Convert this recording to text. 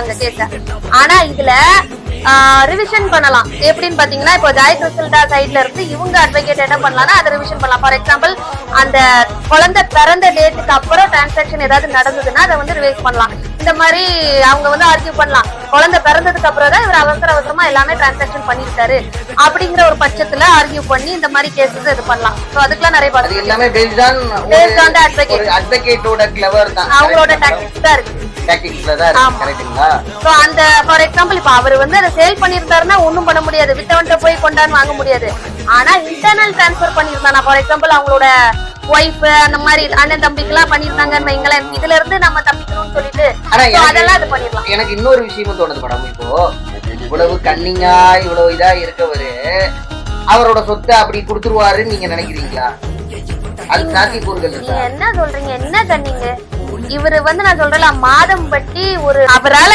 அந்த கேஸ. ஆனா இதுல ரிவிஷன் பண்ணலாம். எப்படின்னு பாத்தீங்கன்னா, இப்போ ஜாய் கிறிஸ்டல்டா சைட்ல இருந்து இவங்க அட்வொகேட் என்ன பண்ணலாம்னா அதை ரிவிஷன் பண்ணலாம். ஃபார் எக்ஸாம்பிள், அந்த குழந்தை பிறந்த டேட்டுக்கு அப்புறம் டிரான்சாக்ஷன் ஏதாவது நடந்ததுன்னா அதை வந்து ரிவைஸ் பண்ணலாம். இந்த மாதிரி அவங்க வந்து ஆர்கியூ பண்ணலாம். குழந்தை பிறந்ததுக்கு அப்புறம் தான் இவர் அவசரமா எல்லாமே டிரான்சாக்ஷன் பண்ணிருக்காரு அப்படிங்கிற ஒரு பட்சத்துல ஆர்கியூ பண்ணி இந்த மாதிரி கேசஸ் இது பண்ணலாம். சோ அதுக்கெல்லாம் நிறைய அது எல்லாமே based on ஒரு advocate-ஓட clever தான், அவங்களோட டாக்டிக்ஸ் தான் இருக்கு. டாக்டிக்ஸ்ல தான் இருக்கு. கரெக்ட்டுங்களா? சோ அந்த ஃபார் எக்ஸாம்பிள், இப்ப அவர் வந்து அதை சேல் பண்ணிருந்தாருன்னா ஒண்ணும் பண்ண முடியாது, வித்தவன்ட்ட போய் கொண்டான்னு வாங்க முடியாது. ஆனா இன்டர்னல் டிரான்ஸ்பர் பண்ணிருந்தானா, ஃபார் எக்ஸாம்பிள் அவங்களோட ஒய்ஃப் அந்த மாதிரி அண்ணன் தம்பிக்கு எல்லாம் பண்ணிருந்தாங்கன்னு வைங்களேன், இதுல இருந்து நம்ம தப்பிக்கணும்னு சொல்லிட்டு அதெல்லாம் இது பண்ணிடலாம். எனக்கு இன்னொரு விஷயமும் தோணுது மேடம். இப்போ இவ்வளவு கண்ணிங்கா இவ்வளவு இதா இருக்கவரு அவரோட சொத்தை அப்படி கொடுத்துருவாருன்னு நீங்க நினைக்கிறீங்களா? அது சாத்தியக்கூறுகள் நீங்க என்ன சொல்றீங்க? என்ன கண்ணீங்க? இவரு வந்து நான் சொல்றேன், மாதம் பட்டி ஒரு அவரால